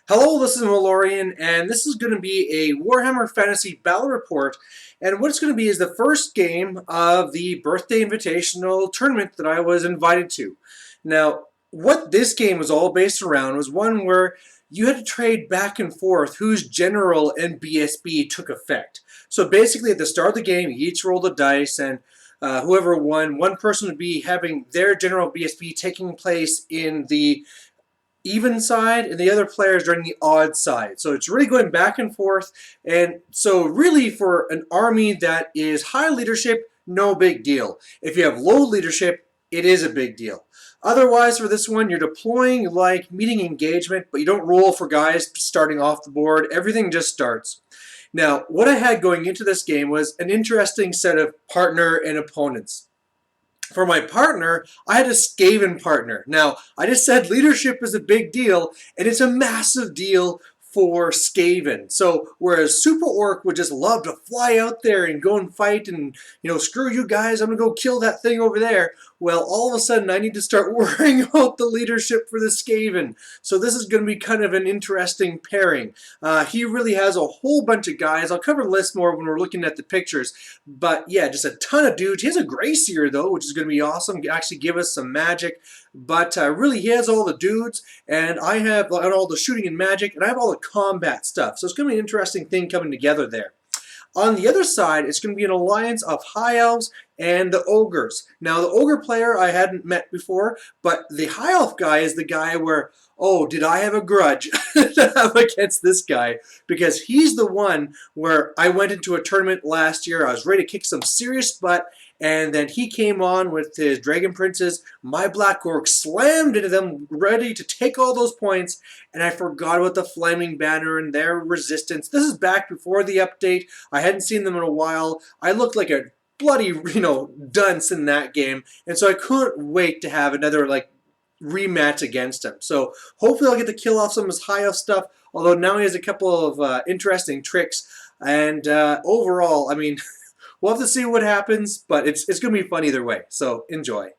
Hello, this is Malorian, and this is going to be a Warhammer Fantasy Battle Report. And what it's going to be is the first game of the Birthday Invitational tournament that I was invited to. Now, what this game was all based around was one where you had to trade back and forth whose general and BSB took effect. So basically, at the start of the game, you each rolled a dice, and whoever won, one person would be having their general BSB taking place in the even side and the other players are in the odd side. So it's really going back and forth. And so really for an army that is high leadership, no big deal. If you have low leadership, it is a big deal. Otherwise, for this one, you're deploying like meeting engagement, but you don't roll for guys starting off the board. Everything just starts. Now, what I had going into this game was an interesting set of partner and opponents. For my partner, I had a Skaven partner. Now, I just said leadership is a big deal, and it's a massive deal for Skaven. So, whereas Super Orc would just love to fly out there and go and fight and, screw you guys, I'm going to go kill that thing over there. Well, all of a sudden, I need to start worrying about the leadership for the Skaven. So this is going to be kind of an interesting pairing. He really has a whole bunch of guys. I'll cover the list more when we're looking at the pictures. But yeah, just a ton of dudes. He has a Gracier, though, which is going to be awesome. Actually give us some magic. But really, he has all the dudes, and I have all the shooting and magic, and I have all the combat stuff. So it's going to be an interesting thing coming together there. On the other side, it's going to be an alliance of High Elves and the Ogres. Now, the Ogre player I hadn't met before, but the High Elf guy is the guy where, oh, did I have a grudge to have against this guy? Because he's the one where I went into a tournament last year. I was ready to kick some serious butt, and then he came on with his Dragon Princes. My Black Orc slammed into them, ready to take all those points, and I forgot about the Flaming Banner and their resistance. This is back before the update. I hadn't seen them in a while. I looked like a bloody, dunce in that game, and so I couldn't wait to have another, rematch against him. So hopefully I'll get to kill off some of his high elf stuff, although now he has a couple of interesting tricks, and overall, I mean, we'll have to see what happens, but it's going to be fun either way, so enjoy.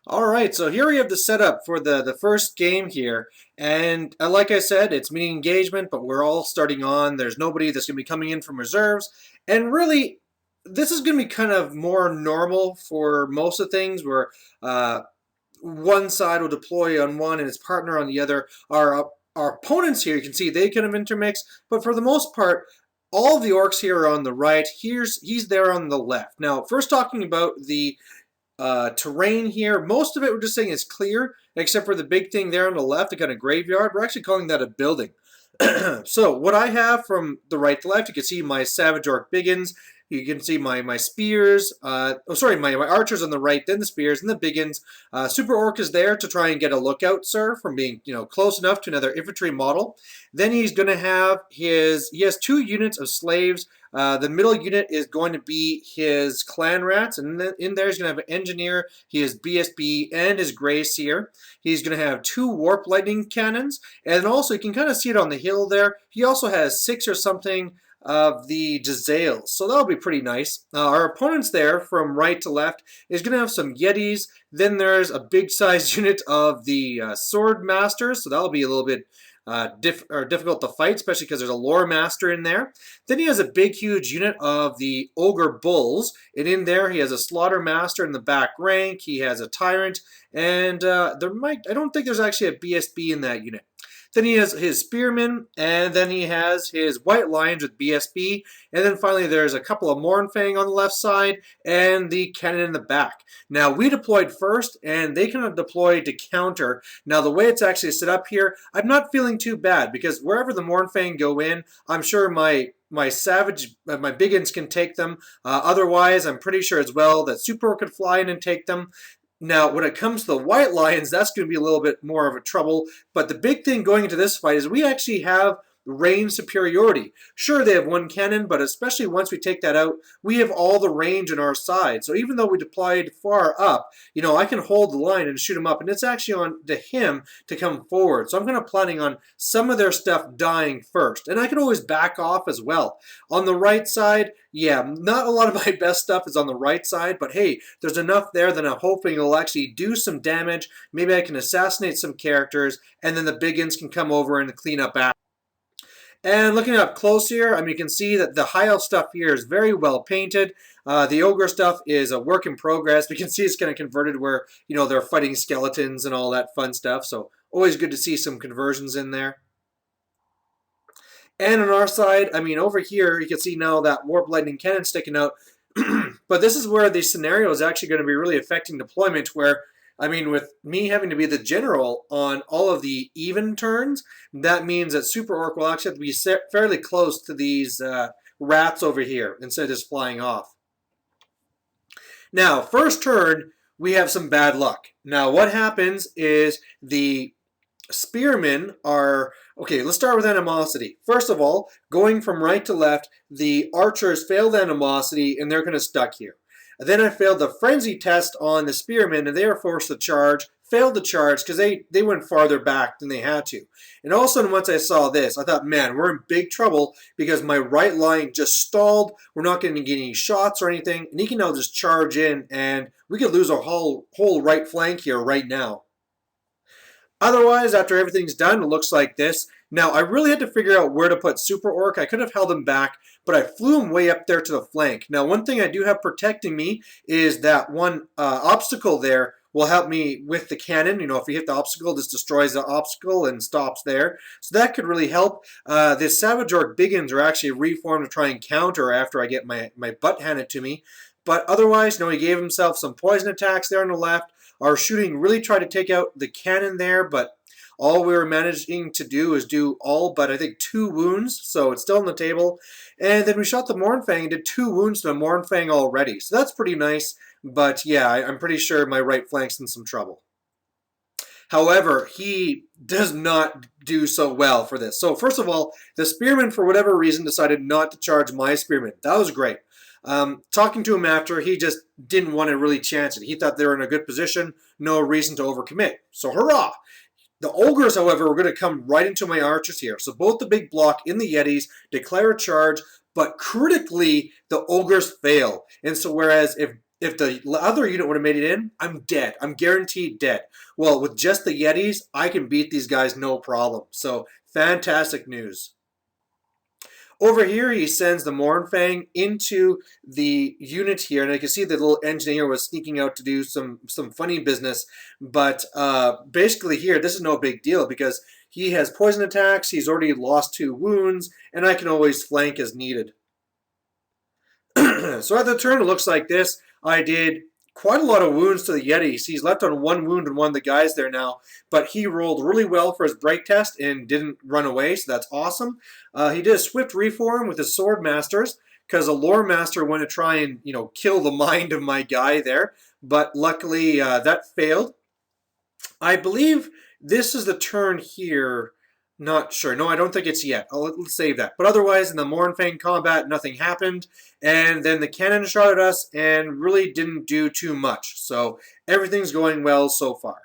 Alright, so here we have the setup for the first game here, and like I said, it's meeting engagement, but we're all starting on. There's nobody that's going to be coming in from reserves, and really, this is going to be kind of more normal for most of things, where one side will deploy on one and its partner on the other. Our opponents here, you can see they kind of intermix, but for the most part, all of the orcs here are on the right. He's there on the left. Now, first talking about the terrain here, most of it we're just saying is clear, except for the big thing there on the left, the kind of graveyard. We're actually calling that a building. So what I have from the right to left, you can see my Savage Orc Biggins. You can see my spears, my archers on the right, then the spears, and the Biggins. Super Orc is there to try and get a lookout, sir, from being close enough to another infantry model. Then he's going to have he has 2 units of slaves. The middle unit is going to be his clan rats, and then in there he's going to have an engineer, he has BSB, and his Gracier. He's going to have 2 warp lightning cannons, and also you can kind of see it on the hill there. He also has 6 or something of the Jezzails, so that'll be pretty nice. Our opponents there, from right to left, is going to have some Yetis. Then there's a big-sized unit of the Sword Masters, so that'll be a little bit difficult to fight, especially because there's a Lore Master in there. Then he has a big, huge unit of the Ogre Bulls, and in there he has a Slaughter Master in the back rank. He has a Tyrant, and I don't think there's actually a BSB in that unit. Then he has his spearmen, and then he has his white lions with BSB, and then finally there's a couple of Mournfang on the left side, and the cannon in the back. Now we deployed first, and they kind of deployed to counter. Now the way it's actually set up here, I'm not feeling too bad, because wherever the Mournfang go in, I'm sure my savage, my biggins can take them. Otherwise, I'm pretty sure as well that Super Orc could fly in and take them. Now, when it comes to the White Lions, that's going to be a little bit more of a trouble. But the big thing going into this fight is we actually have range superiority. Sure, they have one cannon, but especially once we take that out, we have all the range on our side. So even though we deployed far up, I can hold the line and shoot him up. And it's actually on to him to come forward. So I'm kind of planning on some of their stuff dying first. And I can always back off as well. On the right side, yeah, not a lot of my best stuff is on the right side, but hey, there's enough there that I'm hoping it'll actually do some damage. Maybe I can assassinate some characters, and then the biggins can come over and clean up after. And looking up close here, you can see that the high elf stuff here is very well painted. The ogre stuff is a work in progress. We can see it's kind of converted where, they're fighting skeletons and all that fun stuff. So always good to see some conversions in there. And on our side, over here, you can see now that Warp Lightning Cannon sticking out. But this is where the scenario is actually going to be really affecting deployment, where with me having to be the general on all of the even turns, that means that Super Orc will actually have to be fairly close to these rats over here instead of just flying off. Now, first turn, we have some bad luck. Now, what happens is the spearmen are... Okay, let's start with animosity. First of all, going from right to left, the archers failed animosity, and they're kind of stuck here. And then I failed the frenzy test on the spearmen, and they were forced to charge. Failed the charge because they went farther back than they had to. And all of a sudden, once I saw this, I thought, man, we're in big trouble because my right line just stalled. We're not going to get any shots or anything. And he can now just charge in, and we could lose our whole right flank here right now. Otherwise, after everything's done, it looks like this. Now, I really had to figure out where to put Super Orc. I could have held him back, but I flew him way up there to the flank. Now, one thing I do have protecting me is that one obstacle there will help me with the cannon. If you hit the obstacle, this destroys the obstacle and stops there. So that could really help. The Savage Orc Biggins are actually reformed to try and counter after I get my butt handed to me. But otherwise, he gave himself some poison attacks there on the left. Our shooting really tried to take out the cannon there, but all we were managing to do is do all but, I think, 2 wounds, so it's still on the table. And then we shot the Mournfang and did 2 wounds to the Mournfang already, so that's pretty nice. But yeah, I'm pretty sure my right flank's in some trouble. However, he does not do so well for this. So first of all, the spearman, for whatever reason, decided not to charge my spearman. That was great. Talking to him after, he just didn't want to really chance it. He thought they were in a good position, no reason to overcommit. So hurrah! The Ogres, however, were going to come right into my archers here. So both the big block in the Yetis declare a charge, but critically, the Ogres fail. And so whereas if the other unit would have made it in, I'm dead. I'm guaranteed dead. Well, with just the Yetis, I can beat these guys no problem. So fantastic news. Over here, he sends the Mournfang into the unit here, and I can see the little engineer was sneaking out to do some funny business. But basically here, this is no big deal because he has poison attacks, he's already lost 2 wounds, and I can always flank as needed. So at the turn, it looks like this. I did quite a lot of wounds to the Yetis. He's left on 1 wound on one of the guys there now, but he rolled really well for his break test and didn't run away, so that's awesome. He did a swift reform with his sword masters because a lore master wanted to try and kill the mind of my guy there, but luckily that failed. I believe this is the turn here. Not sure. No, I don't think it's yet. Let's save that. But otherwise, in the Mournfang combat, nothing happened. And then the cannon shot at us and really didn't do too much. So everything's going well so far.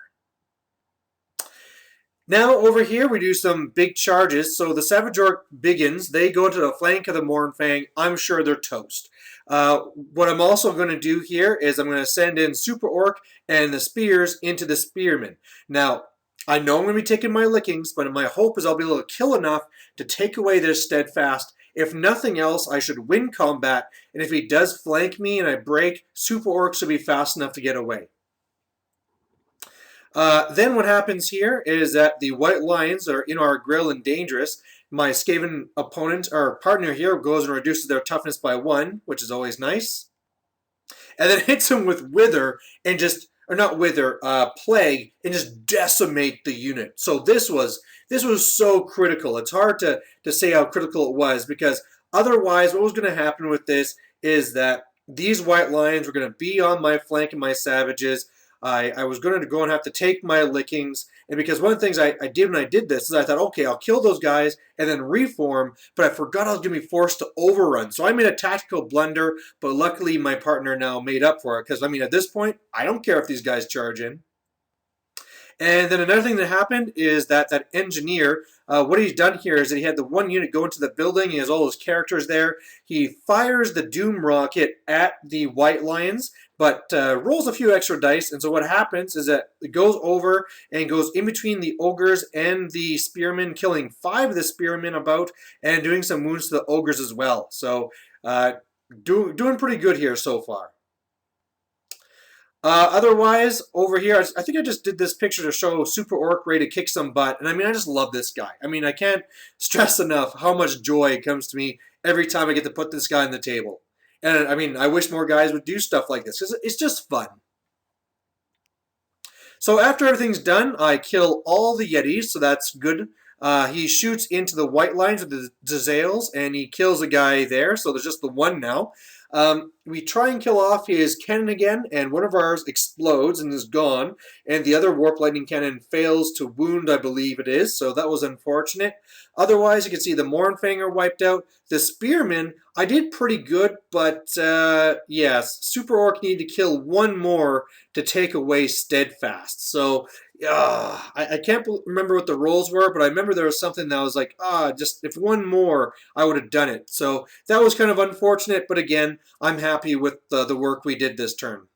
Now over here, we do some big charges. So the Savage Orc Biggins, they go to the flank of the Mournfang. I'm sure they're toast. What I'm also going to do here is I'm going to send in Super Orc and the Spears into the Spearmen. Now, I know I'm going to be taking my lickings, but my hope is I'll be able to kill enough to take away this Steadfast. If nothing else, I should win combat, and if he does flank me and I break, Super Orcs should be fast enough to get away. Then what happens here is that the white lions are in our grill and dangerous. My Skaven opponent or partner here goes and reduces their toughness by 1, which is always nice. And then hits him with Wither and just, or not Wither, Plague, and just decimate the unit. So this was so critical. It's hard to say how critical it was, because otherwise what was going to happen with this is that these white lions were going to be on my flank and my savages. I was going to go and have to take my lickings. And because one of the things I did when I did this is I thought, okay, I'll kill those guys and then reform, but I forgot I was going to be forced to overrun. So I made a tactical blunder, but luckily my partner now made up for it. Because, I mean, at this point, I don't care if these guys charge in. And then another thing that happened is that that engineer, what he's done here is that he had the one unit go into the building. He has all those characters there. He fires the Doom Rocket at the White Lions, but rolls a few extra dice. And so what happens is that it goes over and goes in between the Ogres and the Spearmen, killing 5 of the Spearmen about, and doing some wounds to the Ogres as well. So doing pretty good here so far. Otherwise, over here, I think I just did this picture to show Super Orc ready to kick some butt. And I mean, I just love this guy. I mean, I can't stress enough how much joy comes to me every time I get to put this guy on the table. And I mean, I wish more guys would do stuff like this, because it's just fun. So after everything's done, I kill all the Yetis, so that's good. He shoots into the white lines with the Zazales, and he kills a guy there, so there's just the one now. We try and kill off his cannon again, and one of ours explodes and is gone, and the other Warp Lightning Cannon fails to wound, I believe it is, so that was unfortunate. Otherwise, you can see the Mournfanger wiped out. The Spearmen, I did pretty good, but yes, Super Orc needed to kill one more to take away Steadfast. So I can't remember what the rolls were, but I remember there was something that was like, just if one more, I would have done it. So that was kind of unfortunate, but again, I'm happy with the work we did this turn.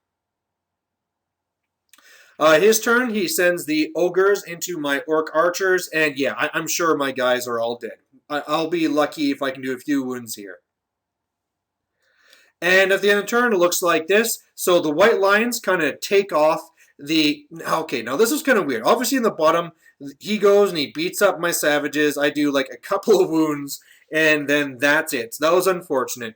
His turn, he sends the Ogres into my Orc Archers, and yeah, I'm sure my guys are all dead. I'll be lucky if I can do a few wounds here. And at the end of the turn, it looks like this. So the White Lions kind of take off the... Okay, now this is kind of weird. Obviously in the bottom, he goes and he beats up my savages. I do like a couple of wounds, and then that's it. So that was unfortunate.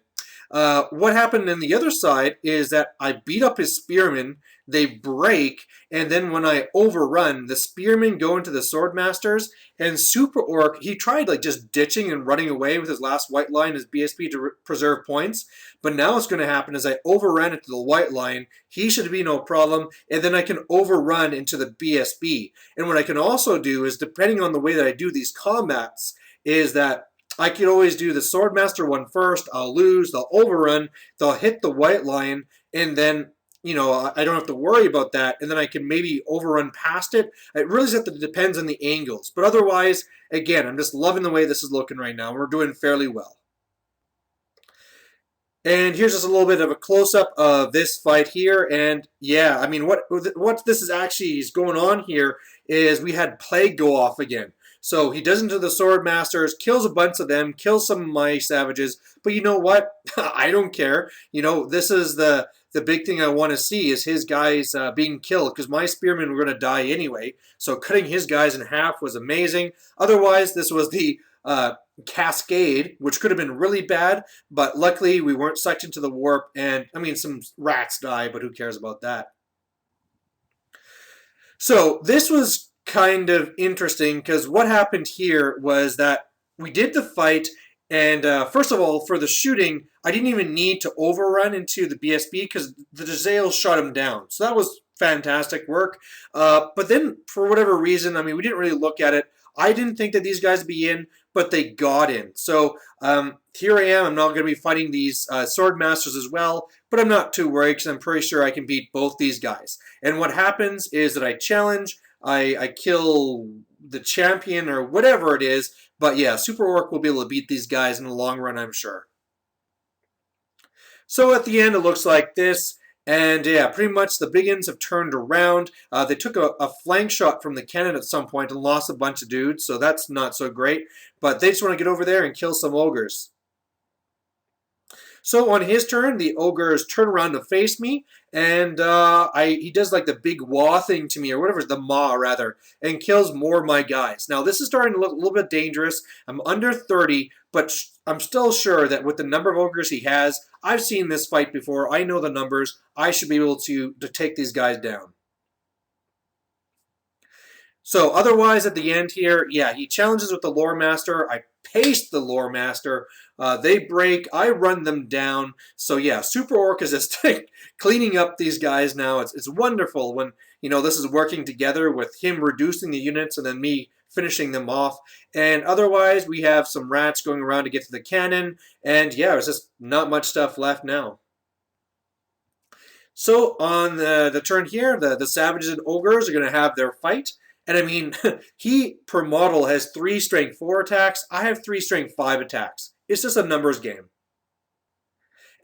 What happened on the other side is that I beat up his Spearmen, they break, and then when I overrun, the Spearmen go into the Swordmasters, and Super Orc, he tried like just ditching and running away with his last white line, his BSP, to preserve points, but now what's going to happen is I overran into the white line, he should be no problem, and then I can overrun into the BSB. And what I can also do is, depending on the way that I do these combats, is that I could always do the Swordmaster one first, I'll lose, they'll overrun, they'll hit the white lion, and then, you know, I don't have to worry about that, and then I can maybe overrun past it. It really depends on the angles. But otherwise, again, I'm just loving the way this is looking right now. We're doing fairly well. And here's just a little bit of a close-up of this fight here. And yeah, I mean, what this is actually is going on here is we had Plague go off again. So he does into the Swordmasters, kills a bunch of them, kills some of my savages. But you know what? I don't care. You know, this is the big thing I want to see is his guys being killed, because my Spearmen were going to die anyway. So cutting his guys in half was amazing. Otherwise, this was the Cascade, which could have been really bad, but luckily we weren't sucked into the warp, and I mean, some rats die, but who cares about that? So this was kind of interesting, because what happened here was that we did the fight, and first of all, for the shooting, I didn't even need to overrun into the BSB because the Jezzail shot him down. So that was fantastic work. But then, for whatever reason, I mean, we didn't really look at it. I didn't think that these guys would be in, but they got in. So here I am. I'm now going to be fighting these Sword Masters as well, but I'm not too worried because I'm pretty sure I can beat both these guys. And what happens is that I challenge, I kill the champion or whatever it is, but yeah, Super Orc will be able to beat these guys in the long run, I'm sure. So at the end, it looks like this. And yeah, pretty much the big ends have turned around. They took a flank shot from the cannon at some point and lost a bunch of dudes, so that's not so great. But they just want to get over there and kill some ogres. So on his turn, the ogres turn around to face me, and he does like the big wah thing to me, or whatever, the maw rather, and kills more of my guys. Now this is starting to look a little bit dangerous. I'm under 30, but I'm still sure that with the number of ogres he has, I've seen this fight before. I know the numbers. I should be able to take these guys down. So otherwise, at the end here, yeah, he challenges with the Lore Master. I paste the Lore Master. They break. I run them down. So yeah, Super Orc is just cleaning up these guys now. It's wonderful when this is working together with him reducing the units and then me finishing them off. And otherwise, we have some rats going around to get to the cannon. And yeah, there's just not much stuff left now. So on the turn here, the savages and ogres are going to have their fight. And I mean, he per model has 3 strength 4 attacks. I have 3 strength 5 attacks. It's just a numbers game.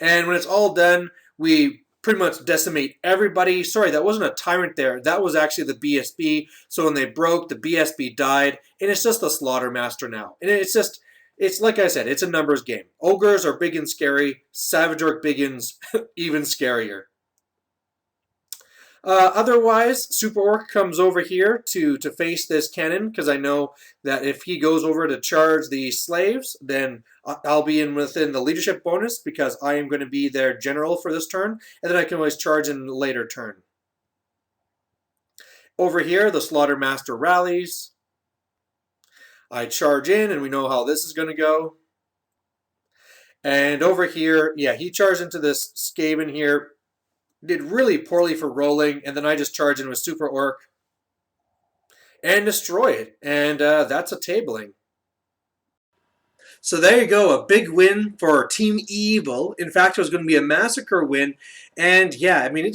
And when it's all done, we pretty much decimate everybody. Sorry, that wasn't a tyrant there. That was actually the BSB. So when they broke, the BSB died. And it's just the Slaughter Master now. And it's like I said, it's a numbers game. Ogres are big and scary. Savage Orc Biggins, even scarier. Otherwise, Super Orc comes over here to face this cannon, because I know that if he goes over to charge the slaves, then I'll be within the leadership bonus, because I am going to be their general for this turn, and then I can always charge in a later turn. Over here, the Slaughter Master rallies. I charge in, and we know how this is going to go. And over here, yeah, he charged into this Skaven here. Did really poorly for rolling, and then I just charge in with Super Orc and destroy it. And that's a tabling. So there you go, a big win for Team Evil. In fact, it was going to be a massacre win. And yeah, I mean,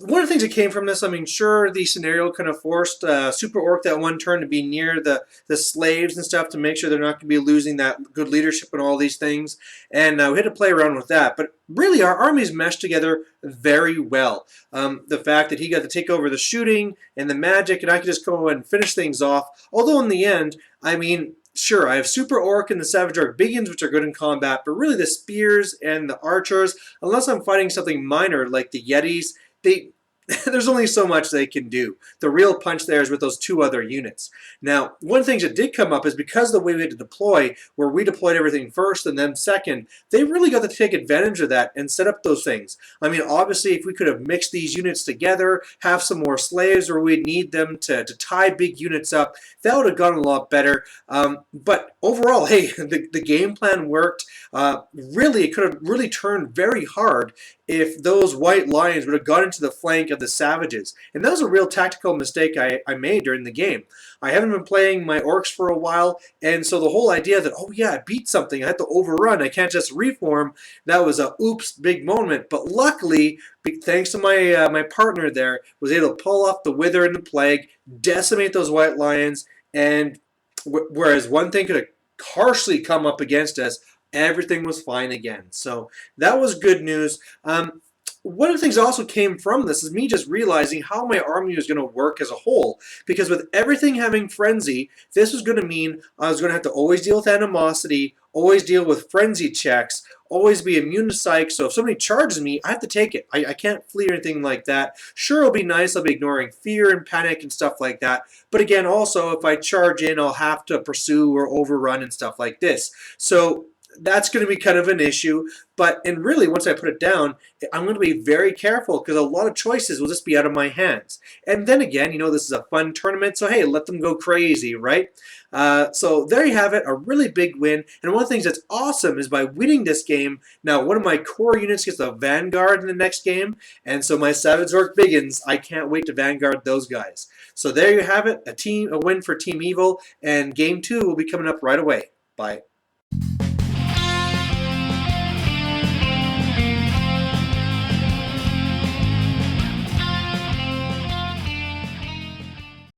one of the things that came from this, I mean, sure, the scenario kind of forced Super Orc that one turn to be near the slaves and stuff to make sure they're not going to be losing that good leadership and all these things. And we had to play around with that. But really, our armies meshed together very well. The fact that he got to take over the shooting and the magic, and I could just come over and finish things off. Although in the end, I mean, sure, I have Super Orc and the Savage Orc Biggins, which are good in combat, but really the Spears and the Archers, unless I'm fighting something minor like the Yetis, there's only so much they can do. The real punch there is with those 2 other units. Now, one of the things that did come up is because of the way we had to deploy, where we deployed everything first and then second, they really got to take advantage of that and set up those things. I mean, obviously, if we could have mixed these units together, have some more slaves where we'd need them to tie big units up, that would have gone a lot better. But overall, hey, the game plan worked. Really, it could have really turned very hard if those white lions would have got into the flank of the savages. And that was a real tactical mistake I made during the game. I haven't been playing my orcs for a while, and so the whole idea that, oh yeah, I beat something, I had to overrun, I can't just reform, that was a oops big moment. But luckily, thanks to my partner there, was able to pull off the Wither and the Plague, decimate those white lions, and whereas one thing could have harshly come up against us, everything was fine again. So that was good news. One of the things that also came from this is me just realizing how my army was going to work as a whole. Because with everything having frenzy, this was going to mean I was going to have to always deal with animosity, always deal with frenzy checks, always be immune to psych. So if somebody charges me, I have to take it. I can't flee or anything like that. Sure, it'll be nice. I'll be ignoring fear and panic and stuff like that. But again, also, if I charge in, I'll have to pursue or overrun and stuff like this. So that's going to be kind of an issue. And really, once I put it down, I'm going to be very careful because a lot of choices will just be out of my hands. And then again, this is a fun tournament, so hey, let them go crazy, right? So there you have it, a really big win. And one of the things that's awesome is by winning this game, now one of my core units gets a Vanguard in the next game, and so my Savage Orc Biggins, I can't wait to Vanguard those guys. So there you have it, a win for Team Evil, and Game 2 will be coming up right away. Bye.